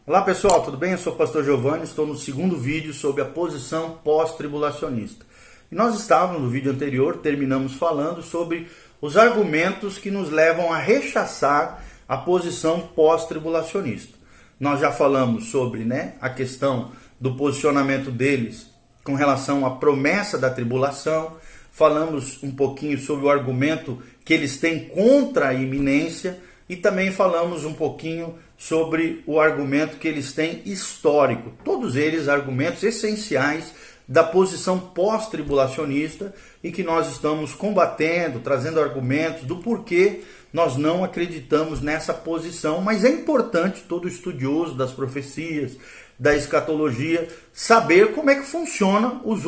Olá pessoal, tudo bem? Eu sou o pastor Giovanni, estou no segundo vídeo sobre a posição pós-tribulacionista. E nós estávamos no vídeo anterior, terminamos falando sobre os argumentos que nos levam a rechaçar a posição pós-tribulacionista. Nós já falamos sobre a questão do posicionamento deles com relação à promessa da tribulação, falamos um pouquinho sobre o argumento que eles têm contra a iminência e também falamos um pouquinho sobre o argumento que eles têm histórico. Todos eles argumentos essenciais da posição pós-tribulacionista e que nós estamos combatendo, trazendo argumentos do porquê nós não acreditamos nessa posição. Mas é importante todo estudioso das profecias, da escatologia, saber como é que funcionam os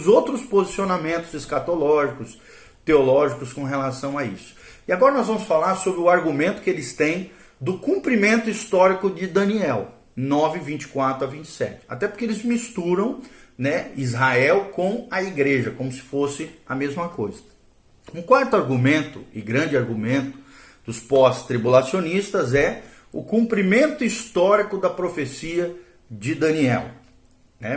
outros posicionamentos escatológicos, teológicos com relação a isso. E agora nós vamos falar sobre o argumento que eles têm do cumprimento histórico de Daniel 9, 24 a 27. Até porque eles misturam Israel com a igreja, como se fosse a mesma coisa. Um quarto argumento, e grande argumento, dos pós-tribulacionistas é o cumprimento histórico da profecia de Daniel.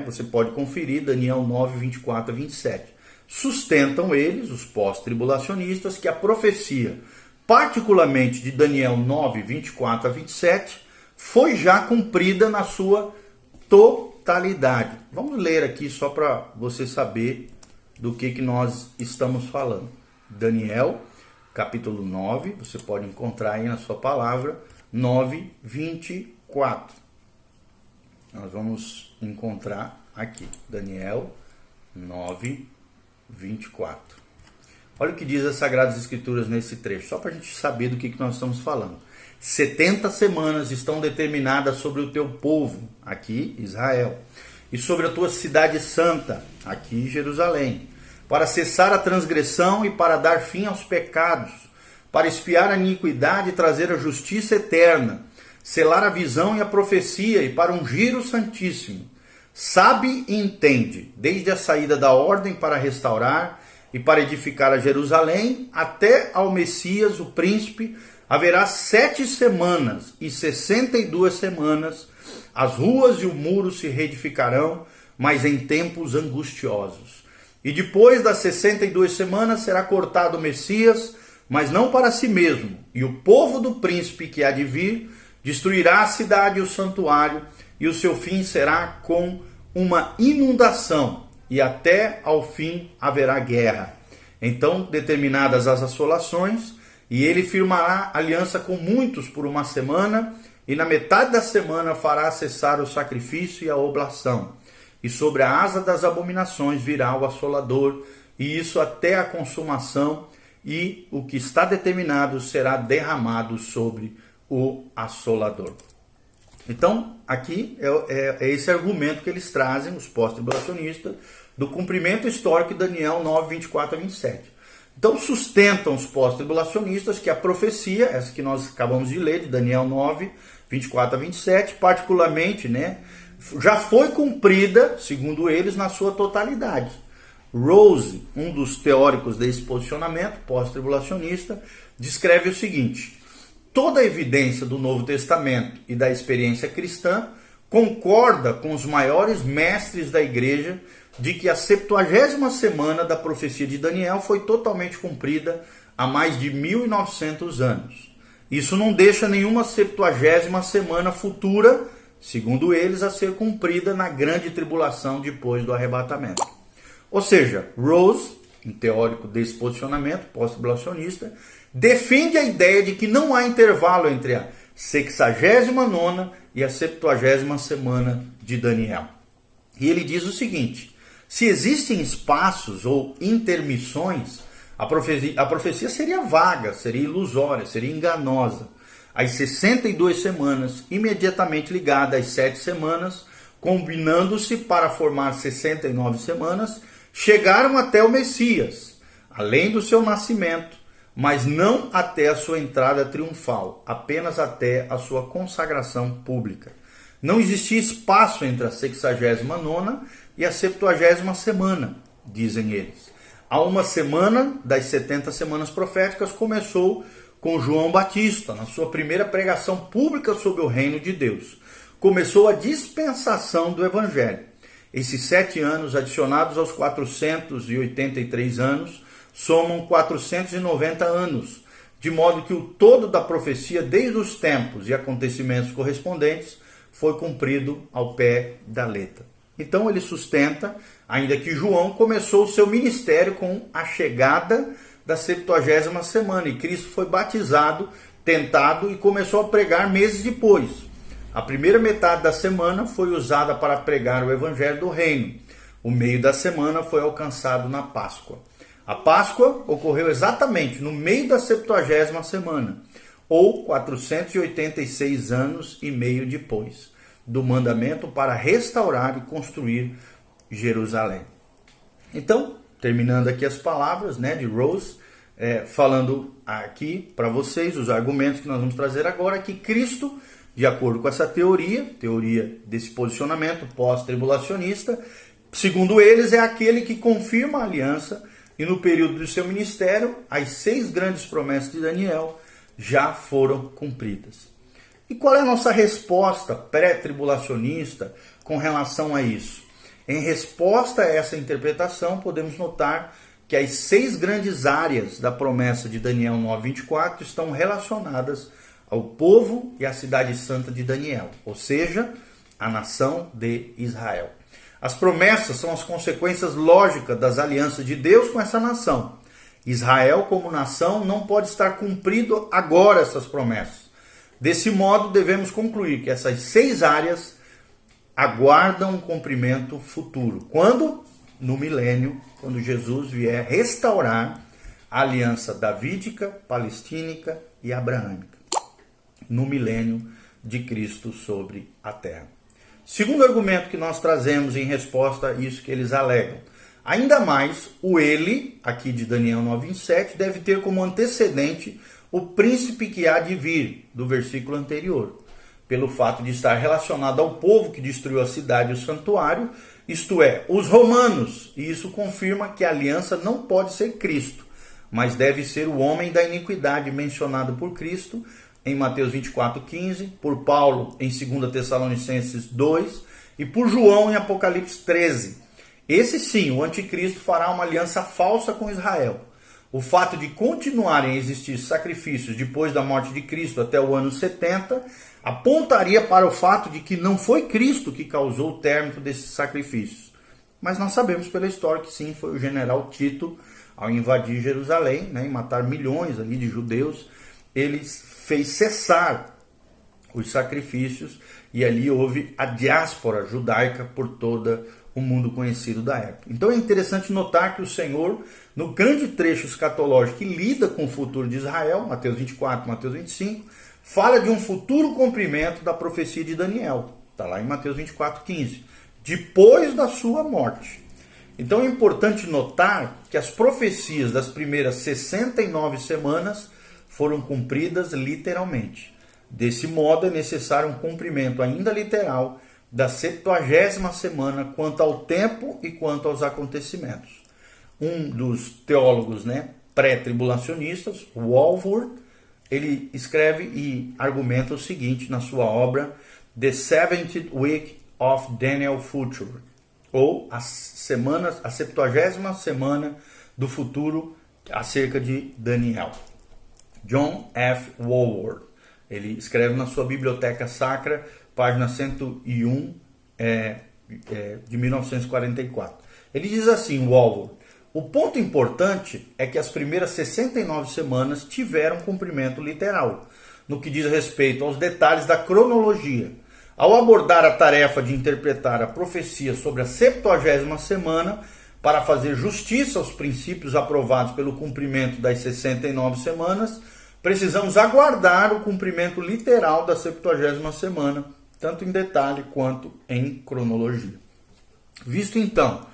Você pode conferir Daniel 9, 24 a 27. Sustentam eles, os pós-tribulacionistas, que a profecia, particularmente de Daniel 9, 24 a 27, foi já cumprida na sua totalidade. Vamos ler aqui só para você saber do que nós estamos falando. Daniel, capítulo 9, você pode encontrar aí na sua palavra, 9, 24. Nós vamos encontrar aqui, Daniel 9, 24. Olha o que diz as Sagradas Escrituras nesse trecho, só para a gente saber do que nós estamos falando. 70 semanas estão determinadas sobre o teu povo, aqui Israel, e sobre a tua cidade santa, aqui Jerusalém, para cessar a transgressão e para dar fim aos pecados, para expiar a iniquidade e trazer a justiça eterna, selar a visão e a profecia e para ungir o Santíssimo. Sabe e entende, desde a saída da ordem para restaurar e para edificar a Jerusalém, até ao Messias, o príncipe, haverá 7 semanas e 62 semanas, as ruas e o muro se reedificarão, mas em tempos angustiosos. E depois das 62 semanas será cortado o Messias, mas não para si mesmo, e o povo do príncipe que há de vir destruirá a cidade e o santuário, e o seu fim será com uma inundação, e até ao fim haverá guerra. Então, determinadas as assolações, e ele firmará aliança com muitos por uma semana, e na metade da semana fará cessar o sacrifício e a oblação. E sobre a asa das abominações virá o assolador, e isso até a consumação, e o que está determinado será derramado sobre o assolador. Então, aqui é esse argumento que eles trazem, os pós-tribulacionistas, do cumprimento histórico de Daniel 9, 24 a 27. Então, sustentam os pós-tribulacionistas que a profecia, essa que nós acabamos de ler, de Daniel 9, 24 a 27, particularmente, já foi cumprida, segundo eles, na sua totalidade. Rose, um dos teóricos desse posicionamento, pós-tribulacionista, descreve o seguinte: toda a evidência do Novo Testamento e da experiência cristã concorda com os maiores mestres da igreja de que a 70ª semana da profecia de Daniel foi totalmente cumprida há mais de 1900 anos. Isso não deixa nenhuma 70ª semana futura, segundo eles, a ser cumprida na grande tribulação depois do arrebatamento. Ou seja, Rose, um teórico desse posicionamento pós-tribulacionista, defende a ideia de que não há intervalo entre a 69ª e a 70ª semana de Daniel. E ele diz o seguinte: se existem espaços ou intermissões, a profecia seria vaga, seria ilusória, seria enganosa. As 62 semanas, imediatamente ligadas às 7 semanas, combinando-se para formar 69 semanas, chegaram até o Messias, além do seu nascimento, mas não até a sua entrada triunfal, apenas até a sua consagração pública. Não existia espaço entre a 69ª e a 70ª semana, dizem eles. Há uma semana das 70 semanas proféticas começou com João Batista, na sua primeira pregação pública sobre o reino de Deus. começou a dispensação do Evangelho. Esses 7 anos, adicionados aos 483 anos, somam 490 anos, de modo que o todo da profecia, desde os tempos e acontecimentos correspondentes, foi cumprido ao pé da letra. Então ele sustenta, ainda que João começou o seu ministério com a chegada da 70ª semana, e Cristo foi batizado, tentado e começou a pregar meses depois. A primeira metade da semana foi usada para pregar o evangelho do reino. O meio da semana foi alcançado na Páscoa. A Páscoa ocorreu exatamente no meio da 70ª semana, ou 486 anos e meio depois do mandamento para restaurar e construir Jerusalém. Então, terminando aqui as palavras, de Rose, falando aqui para vocês os argumentos que nós vamos trazer agora, que Cristo, de acordo com essa teoria desse posicionamento pós-tribulacionista, segundo eles, é aquele que confirma a aliança, e no período do seu ministério, as 6 grandes promessas de Daniel já foram cumpridas. E qual é a nossa resposta pré-tribulacionista com relação a isso? Em resposta a essa interpretação, podemos notar que as 6 grandes áreas da promessa de Daniel 9:24 estão relacionadas ao povo e à cidade santa de Daniel, ou seja, a nação de Israel. As promessas são as consequências lógicas das alianças de Deus com essa nação. Israel, como nação, não pode estar cumprido agora essas promessas. Desse modo, devemos concluir que essas 6 áreas aguardam um cumprimento futuro. Quando? No milênio, quando Jesus vier restaurar a aliança davídica, palestínica e abraâmica. No milênio de Cristo sobre a terra. Segundo argumento que nós trazemos em resposta a isso que eles alegam. Ainda mais, o ele, aqui de Daniel 9:7, deve ter como antecedente o príncipe que há de vir, do versículo anterior, pelo fato de estar relacionado ao povo que destruiu a cidade e o santuário, isto é, os romanos, e isso confirma que a aliança não pode ser Cristo, mas deve ser o homem da iniquidade mencionado por Cristo em Mateus 24:15, por Paulo em 2 Tessalonicenses 2 e por João em Apocalipse 13. Esse sim, o anticristo fará uma aliança falsa com Israel. O fato de continuarem a existir sacrifícios depois da morte de Cristo até o ano 70 apontaria para o fato de que não foi Cristo que causou o término desses sacrifícios. Mas nós sabemos pela história que sim, foi o general Tito, ao invadir Jerusalém, e matar milhões ali de judeus, ele fez cessar os sacrifícios e ali houve a diáspora judaica por todo o mundo conhecido da época. Então é interessante notar que o Senhor, no grande trecho escatológico que lida com o futuro de Israel, Mateus 24, Mateus 25, fala de um futuro cumprimento da profecia de Daniel. Está lá em Mateus 24:15, depois da sua morte. Então é importante notar que as profecias das primeiras 69 semanas foram cumpridas literalmente. Desse modo, é necessário um cumprimento ainda literal da 70ª semana quanto ao tempo e quanto aos acontecimentos. Um dos teólogos pré-tribulacionistas, Walvoord, ele escreve e argumenta o seguinte na sua obra The 70th Week of Daniel Future, ou a 70ª semana do futuro acerca de Daniel. John F. Walvoord, ele escreve na sua Biblioteca Sacra, página 101, de 1944. Ele diz assim, Walvoord: o ponto importante é que as primeiras 69 semanas tiveram cumprimento literal, no que diz respeito aos detalhes da cronologia. Ao abordar a tarefa de interpretar a profecia sobre a 70ª semana, para fazer justiça aos princípios aprovados pelo cumprimento das 69 semanas, precisamos aguardar o cumprimento literal da 70ª semana, tanto em detalhe quanto em cronologia. Visto então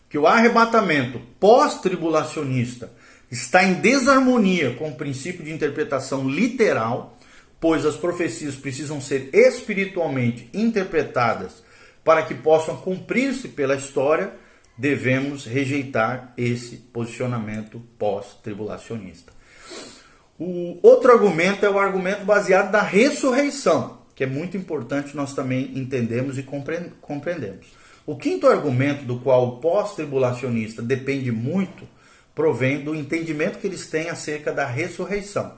que o arrebatamento pós-tribulacionista está em desarmonia com o princípio de interpretação literal, pois as profecias precisam ser espiritualmente interpretadas para que possam cumprir-se pela história, devemos rejeitar esse posicionamento pós-tribulacionista. O outro argumento é o argumento baseado na ressurreição, que é muito importante nós também entendemos e compreendemos. O quinto argumento do qual o pós-tribulacionista depende muito provém do entendimento que eles têm acerca da ressurreição.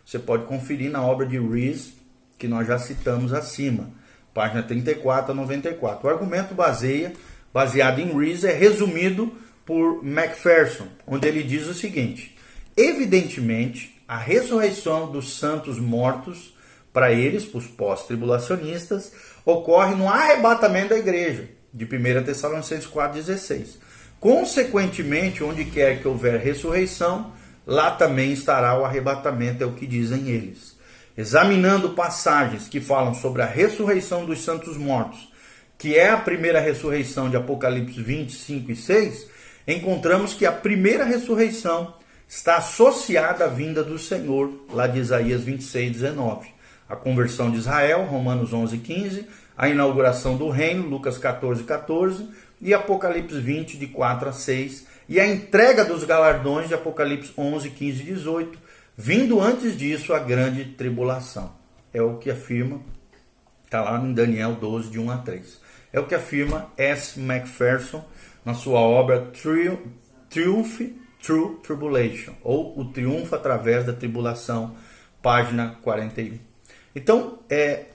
Você pode conferir na obra de Rees, que nós já citamos acima, página 34 a 94. O argumento baseado em Rees é resumido por Macpherson, onde ele diz o seguinte: evidentemente, a ressurreição dos santos mortos, para eles, para os pós-tribulacionistas, ocorre no arrebatamento da igreja, de 1 Tessalonicenses 4,16. Consequentemente, onde quer que houver ressurreição, lá também estará o arrebatamento, é o que dizem eles. Examinando passagens que falam sobre a ressurreição dos santos mortos, que é a primeira ressurreição de Apocalipse 25 e 6, encontramos que a primeira ressurreição está associada à vinda do Senhor, lá de Isaías 26, 19. A conversão de Israel, Romanos 11, 15, a inauguração do reino, Lucas 14, 14, e Apocalipse 20, de 4 a 6, e a entrega dos galardões de Apocalipse 11, 15 e 18, vindo antes disso a grande tribulação. É o que afirma, está lá em Daniel 12, de 1 a 3. É o que afirma S. Macpherson na sua obra Triumph Through Tribulation, ou O Triunfo através da Tribulação, página 41. Então,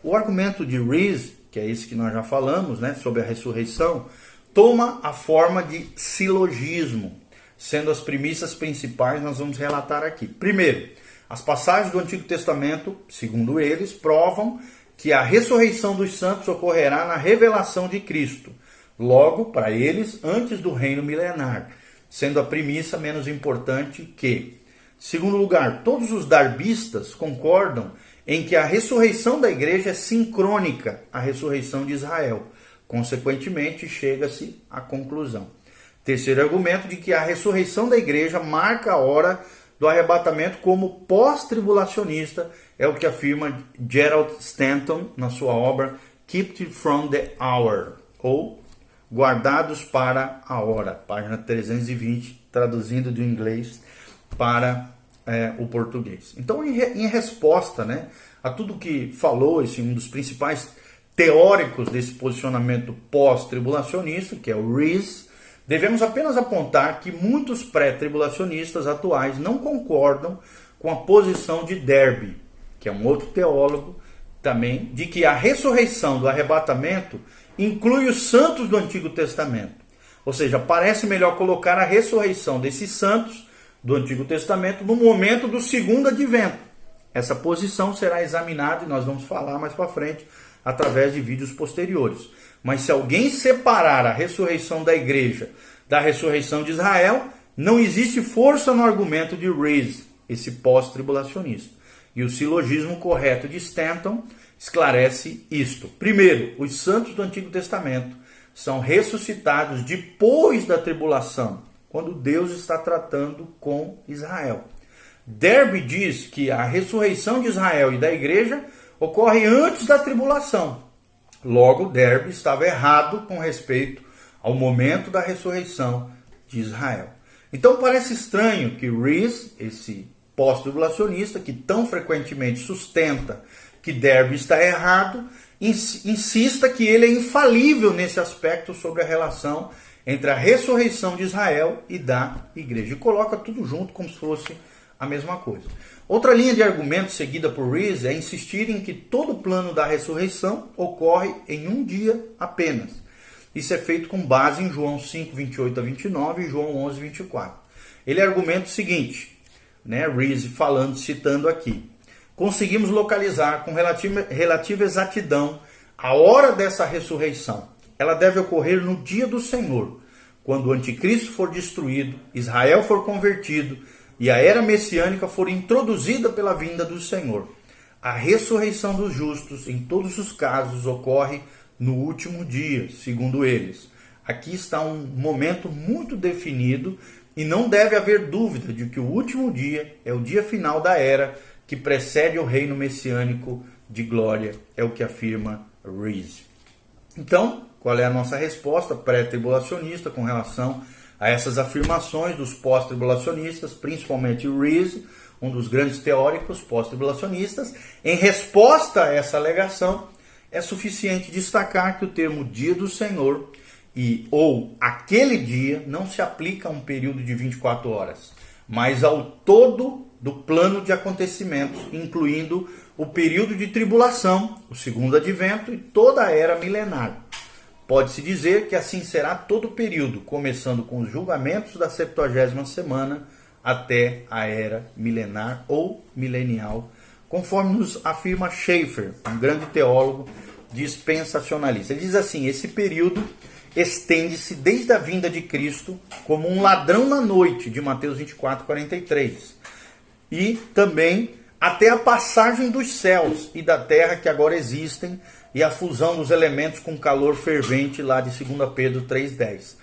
o argumento de Rees, que é esse que nós já falamos, né, sobre a ressurreição, toma a forma de silogismo, sendo as premissas principais nós vamos relatar aqui. Primeiro, as passagens do Antigo Testamento, segundo eles, provam que a ressurreição dos santos ocorrerá na revelação de Cristo, logo, para eles, antes do reino milenar, sendo a premissa menos importante que, segundo lugar, todos os darbistas concordam em que a ressurreição da igreja é sincrônica à ressurreição de Israel. Consequentemente, chega-se à conclusão. Terceiro argumento de que a ressurreição da igreja marca a hora do arrebatamento como pós-tribulacionista, é o que afirma Gerald Stanton na sua obra Kept from the Hour, ou Guardados para a Hora, página 320, traduzindo do inglês para o português. Então, em resposta, né, a tudo que falou um dos principais teóricos desse posicionamento pós-tribulacionista, que é o Rees, devemos apenas apontar que muitos pré-tribulacionistas atuais não concordam com a posição de Derby, que é um outro teólogo também, de que a ressurreição do arrebatamento inclui os santos do Antigo Testamento. Ou seja, parece melhor colocar a ressurreição desses santos do Antigo Testamento no momento do segundo advento. Essa posição será examinada, e nós vamos falar mais para frente, através de vídeos posteriores. Mas se alguém separar a ressurreição da igreja da ressurreição de Israel, não existe força no argumento de Rees, esse pós-tribulacionista. E o silogismo correto de Stanton esclarece isto. Primeiro, os santos do Antigo Testamento são ressuscitados depois da tribulação, quando Deus está tratando com Israel. Derby diz que a ressurreição de Israel e da igreja ocorre antes da tribulação. Logo, Derby estava errado com respeito ao momento da ressurreição de Israel. Então parece estranho que Rees, esse pós-tribulacionista que tão frequentemente sustenta que Derby está errado, insista que ele é infalível nesse aspecto sobre a relação entre a ressurreição de Israel e da igreja. E coloca tudo junto como se fosse a mesma coisa. Outra linha de argumento seguida por Rees é insistir em que todo o plano da ressurreição ocorre em um dia apenas. Isso é feito com base em João 5, 28 a 29 e João 11, 24. Ele argumenta o seguinte, né, Rees citando aqui: conseguimos localizar com relativa exatidão a hora dessa ressurreição. Ela deve ocorrer no dia do Senhor, quando o anticristo for destruído, Israel for convertido e a era messiânica for introduzida pela vinda do Senhor. A ressurreição dos justos, em todos os casos, ocorre no último dia, segundo eles. Aqui está um momento muito definido e não deve haver dúvida de que o último dia é o dia final da era que precede o reino messiânico de glória, é o que afirma Rees. Então, qual é a nossa resposta pré-tribulacionista com relação a essas afirmações dos pós-tribulacionistas, principalmente Rees? um dos grandes teóricos pós-tribulacionistas, em resposta a essa alegação, é suficiente destacar que o termo dia do Senhor ou aquele dia não se aplica a um período de 24 horas, mas ao todo do plano de acontecimentos, incluindo o período de tribulação, o segundo advento e toda a era milenar. Pode-se dizer que assim será todo o período, começando com os julgamentos da 70ª semana até a era milenar ou milenial, conforme nos afirma Schaeffer, um grande teólogo dispensacionalista. Ele diz assim: esse período estende-se desde a vinda de Cristo como um ladrão na noite, de Mateus 24:43, e também até a passagem dos céus e da terra que agora existem e a fusão dos elementos com calor fervente lá de 2 Pedro 3:10.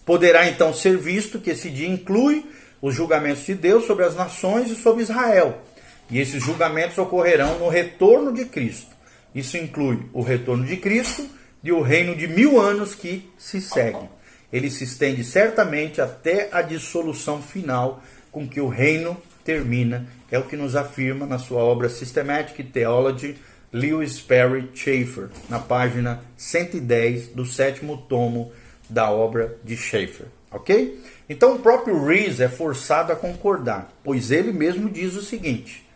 Poderá então ser visto que esse dia inclui os julgamentos de Deus sobre as nações e sobre Israel. E esses julgamentos ocorrerão no retorno de Cristo. Isso inclui o retorno de Cristo e o reino de 1000 anos que se segue. Ele se estende certamente até a dissolução final com que o reino termina. É o que nos afirma na sua obra Systematic Theology, Lewis Perry Schaeffer, na página 110 do 7º tomo da obra de Schaeffer. Ok? Então o próprio Rees é forçado a concordar, pois ele mesmo diz o seguinte: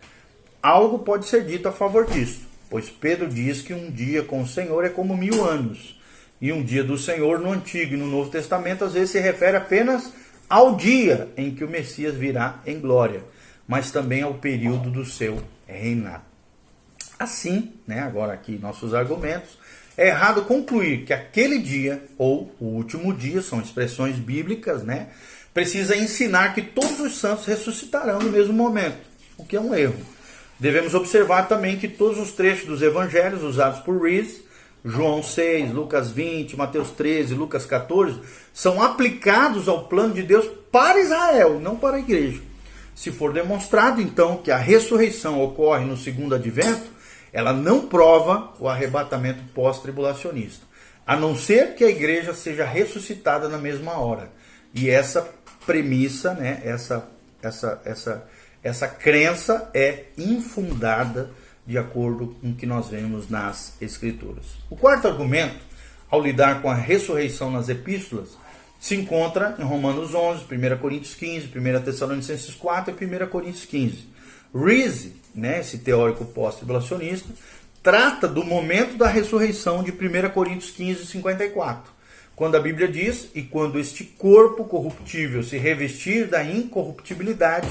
algo pode ser dito a favor disso, pois Pedro diz que um dia com o Senhor é como 1000 anos, e um dia do Senhor no Antigo e no Novo Testamento às vezes se refere apenas ao dia em que o Messias virá em glória, mas também ao período do seu reinado. Assim, agora aqui nossos argumentos, é errado concluir que aquele dia, ou o último dia, são expressões bíblicas, precisa ensinar que todos os santos ressuscitarão no mesmo momento, o que é um erro. Devemos observar também que todos os trechos dos evangelhos usados por Rees, João 6, Lucas 20, Mateus 13, Lucas 14, são aplicados ao plano de Deus para Israel, não para a igreja. Se for demonstrado, então, que a ressurreição ocorre no segundo advento, ela não prova o arrebatamento pós-tribulacionista, a não ser que a igreja seja ressuscitada na mesma hora. E essa premissa, essa crença é infundada de acordo com o que nós vemos nas Escrituras. O quarto argumento, ao lidar com a ressurreição nas epístolas, se encontra em Romanos 11, 1 Coríntios 15, 1 Tessalonicenses 4 e 1 Coríntios 15. Rees, esse teórico pós-tribulacionista, trata do momento da ressurreição de 1 Coríntios 15, 54, quando a Bíblia diz: e quando este corpo corruptível se revestir da incorruptibilidade,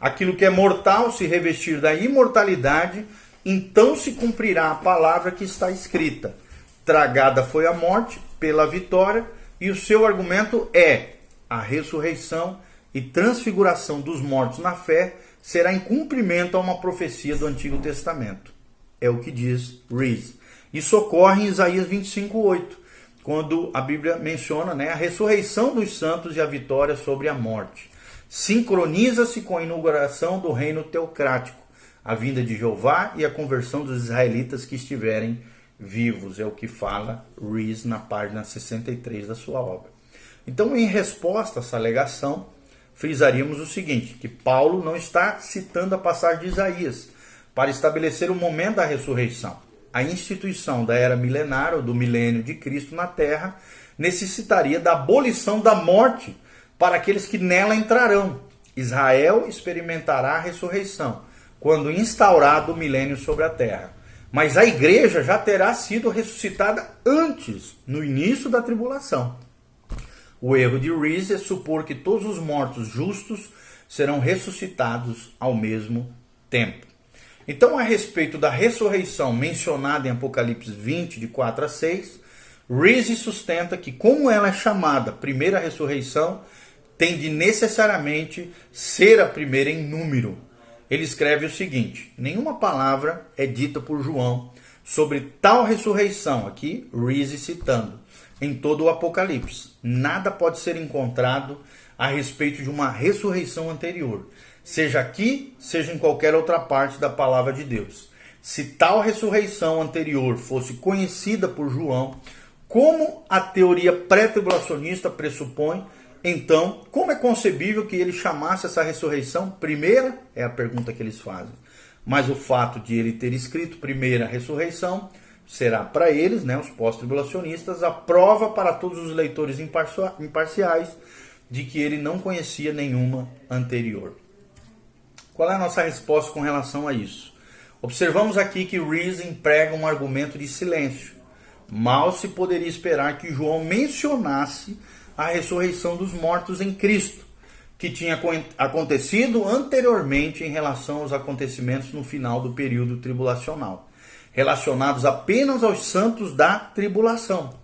aquilo que é mortal se revestir da imortalidade, então se cumprirá a palavra que está escrita: tragada foi a morte pela vitória. E o seu argumento é: a ressurreição e transfiguração dos mortos na fé será em cumprimento a uma profecia do Antigo Testamento. É o que diz Rees. Isso ocorre em Isaías 25:8, quando a Bíblia menciona a ressurreição dos santos e a vitória sobre a morte. Sincroniza-se com a inauguração do reino teocrático, a vinda de Jeová e a conversão dos israelitas que estiverem vivos. É o que fala Rees na página 63 da sua obra. Então, em resposta a essa alegação, frisaríamos o seguinte: que Paulo não está citando a passagem de Isaías para estabelecer o momento da ressurreição. A instituição da era milenar ou do milênio de Cristo na terra necessitaria da abolição da morte para aqueles que nela entrarão. Israel experimentará a ressurreição quando instaurado o milênio sobre a terra. Mas a igreja já terá sido ressuscitada antes, no início da tribulação. O erro de Rees é supor que todos os mortos justos serão ressuscitados ao mesmo tempo. Então, a respeito da ressurreição mencionada em Apocalipse 20, de 4 a 6, Rees sustenta que, como ela é chamada primeira ressurreição, tem de necessariamente ser a primeira em número. Ele escreve o seguinte: nenhuma palavra é dita por João sobre tal ressurreição, aqui Rees citando, em todo o Apocalipse. Nada pode ser encontrado a respeito de uma ressurreição anterior, seja aqui, seja em qualquer outra parte da palavra de Deus. Se tal ressurreição anterior fosse conhecida por João, como a teoria pré-tribulacionista pressupõe, Então, como é concebível que ele chamasse essa ressurreição primeira? É a pergunta que eles fazem. Mas o fato de ele ter escrito primeira ressurreição será para eles, né, os pós-tribulacionistas, a prova para todos os leitores imparciais de que ele não conhecia nenhuma anterior. Qual é a nossa resposta com relação a isso? Observamos aqui que Rees emprega um argumento de silêncio. Mal se poderia esperar que João mencionasse a ressurreição dos mortos em Cristo, que tinha acontecido anteriormente em relação aos acontecimentos no final do período tribulacional, relacionados apenas aos santos da tribulação.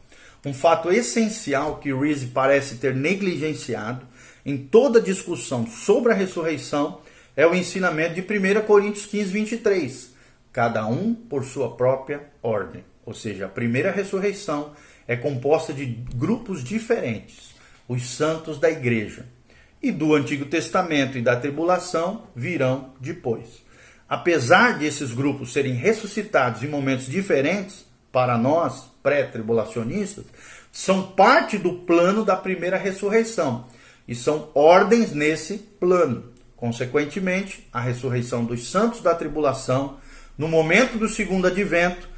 Um fato essencial que Rees parece ter negligenciado em toda discussão sobre a ressurreição é o ensinamento de 1 Coríntios 15, 23. Cada um por sua própria ordem. Ou seja, a primeira ressurreição é composta de grupos diferentes, os santos da igreja. E do Antigo Testamento e da tribulação virão depois. Apesar de esses grupos serem ressuscitados em momentos diferentes, para nós, pré-tribulacionistas, são parte do plano da primeira ressurreição. E são ordens nesse plano. Consequentemente, a ressurreição dos santos da tribulação, no momento do segundo advento,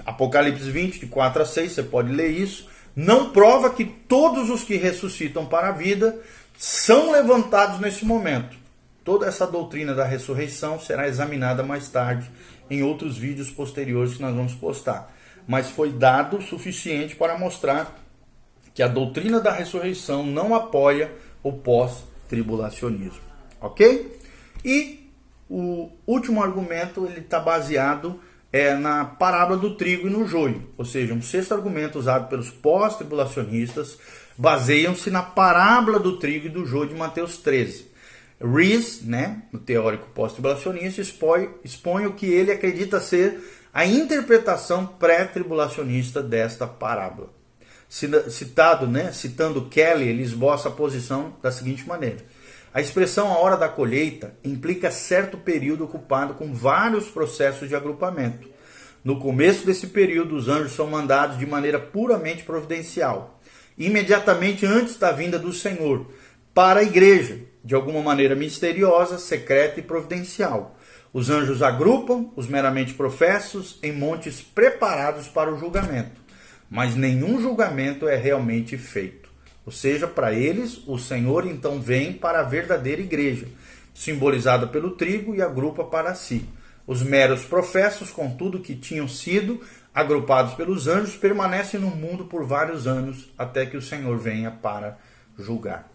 Apocalipse 20, de 4 a 6, você pode ler isso, não prova que todos os que ressuscitam para a vida são levantados nesse momento. Toda essa doutrina da ressurreição será examinada mais tarde em outros vídeos posteriores que nós vamos postar. Mas foi dado o suficiente para mostrar que a doutrina da ressurreição não apoia o pós-tribulacionismo. Ok? E o último argumento ele está baseado na parábola do trigo e no joio. Ou seja, um sexto argumento usado pelos pós-tribulacionistas baseiam-se na parábola do trigo e do joio de Mateus 13. Rees, né, o teórico pós-tribulacionista, expõe o que ele acredita ser a interpretação pré-tribulacionista desta parábola. Citando Kelly, ele esboça a posição da seguinte maneira. A expressão a hora da colheita implica certo período ocupado com vários processos de agrupamento. No começo desse período, os anjos são mandados de maneira puramente providencial, imediatamente antes da vinda do Senhor, para a igreja, de alguma maneira misteriosa, secreta e providencial. Os anjos agrupam os meramente professos em montes preparados para o julgamento, mas nenhum julgamento é realmente feito. Ou seja, para eles, o Senhor então vem para a verdadeira igreja, simbolizada pelo trigo, e agrupa para si. Os meros professos, contudo, que tinham sido agrupados pelos anjos, permanecem no mundo por vários anos, até que o Senhor venha para julgar.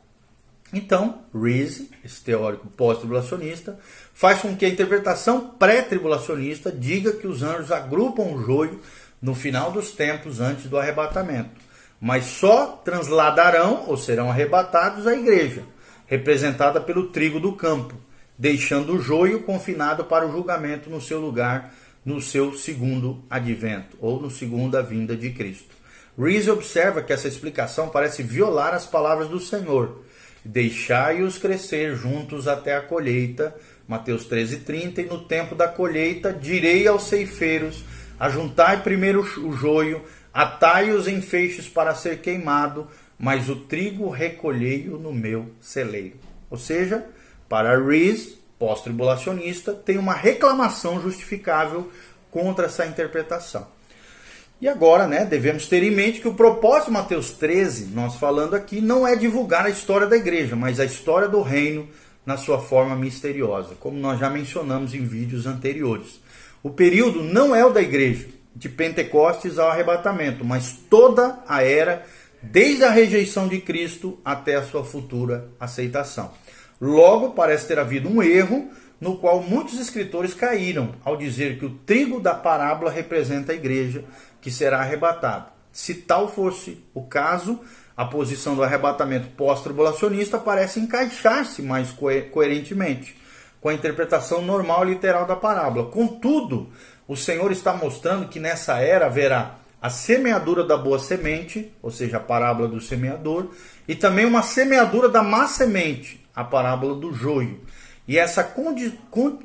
Então, Rees, esse teórico pós-tribulacionista, faz com que a interpretação pré-tribulacionista diga que os anjos agrupam o joio no final dos tempos antes do arrebatamento, mas só transladarão ou serão arrebatados à igreja, representada pelo trigo do campo, deixando o joio confinado para o julgamento no seu lugar no seu segundo advento, ou no segunda vinda de Cristo. Rees observa que essa explicação parece violar as palavras do Senhor. Deixai-os crescer juntos até a colheita, Mateus 13:30, e no tempo da colheita direi aos ceifeiros, ajuntai primeiro o joio, atai-os em feixes para ser queimado, mas o trigo recolhei-o no meu celeiro. Ou seja, para Rees, pós-tribulacionista, tem uma reclamação justificável contra essa interpretação. E agora, devemos ter em mente que o propósito de Mateus 13, nós falando aqui, não é divulgar a história da igreja, mas a história do reino na sua forma misteriosa, como nós já mencionamos em vídeos anteriores. O período não é o da igreja, de Pentecostes ao arrebatamento, mas toda a era, desde a rejeição de Cristo até a sua futura aceitação. Logo, parece ter havido um erro no qual muitos escritores caíram ao dizer que o trigo da parábola representa a igreja que será arrebatada. Se tal fosse o caso, a posição do arrebatamento pós-tribulacionista parece encaixar-se mais coerentemente com a interpretação normal e literal da parábola. Contudo, o Senhor está mostrando que nessa era haverá a semeadura da boa semente, ou seja, a parábola do semeador, e também uma semeadura da má semente, a parábola do joio. E essa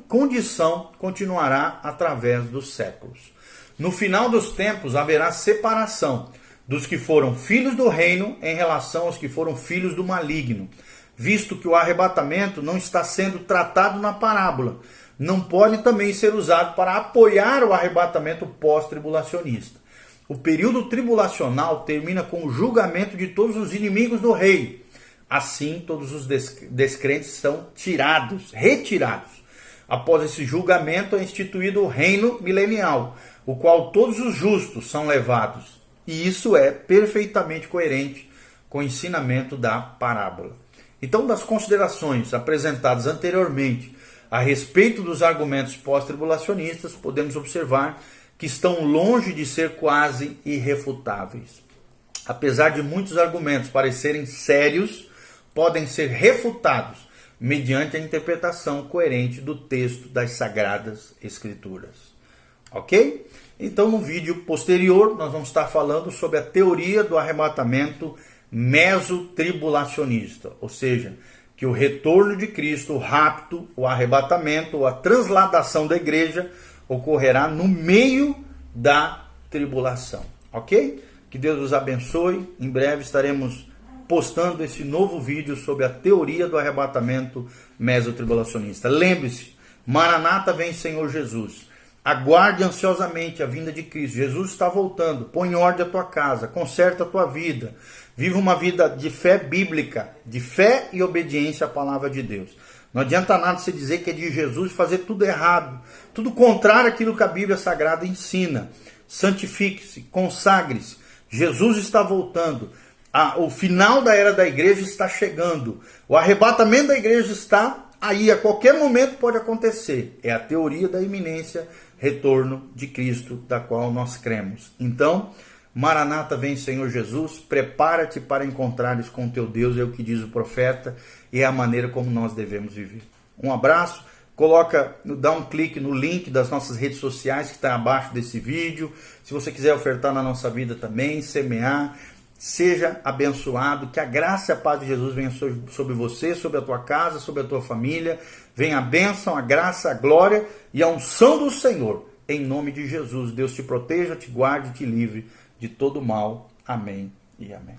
condição continuará através dos séculos. No final dos tempos haverá separação. dos que foram filhos do reino em relação aos que foram filhos do maligno, visto que o arrebatamento não está sendo tratado na parábola. Não pode também ser usado para apoiar o arrebatamento pós-tribulacionista. O período tribulacional termina com o julgamento de todos os inimigos do rei. Assim, todos os descrentes são retirados. Após esse julgamento é instituído o reino milenial, o qual todos os justos são levados. E isso é perfeitamente coerente com o ensinamento da parábola. Então, das considerações apresentadas anteriormente a respeito dos argumentos pós-tribulacionistas, podemos observar que estão longe de ser quase irrefutáveis. Apesar de muitos argumentos parecerem sérios, podem ser refutados mediante a interpretação coerente do texto das Sagradas Escrituras. Ok? Então, no vídeo posterior, nós vamos estar falando sobre a teoria do arrebatamento mesotribulacionista, ou seja, que o retorno de Cristo, o rapto, o arrebatamento ou a transladação da igreja ocorrerá no meio da tribulação, ok? Que Deus os abençoe. Em breve estaremos postando esse novo vídeo sobre a teoria do arrebatamento mesotribulacionista. Lembre-se, Maranata vem Senhor Jesus. Aguarde ansiosamente a vinda de Cristo. Jesus está voltando. Põe em ordem a tua casa, conserta a tua vida. Viva uma vida de fé bíblica, de fé e obediência à palavra de Deus. Não adianta nada você dizer que é de Jesus e fazer tudo errado, tudo contrário àquilo que a Bíblia Sagrada ensina. Santifique-se, consagre-se. Jesus está voltando. O final da era da igreja está chegando. O arrebatamento da igreja está aí, a qualquer momento pode acontecer. É a teoria da iminência, retorno de Cristo, da qual nós cremos. Então, Maranata vem Senhor Jesus, prepara-te para encontrares com teu Deus, é o que diz o profeta, e é a maneira como nós devemos viver. Um abraço, dá um clique no link das nossas redes sociais que está abaixo desse vídeo. Se você quiser ofertar na nossa vida também, semear, seja abençoado, que a graça e a paz de Jesus venha sobre você, sobre a tua casa, sobre a tua família. Venha a bênção, a graça, a glória e a unção do Senhor. Em nome de Jesus, Deus te proteja, te guarde e te livre de todo mal. Amém e amém.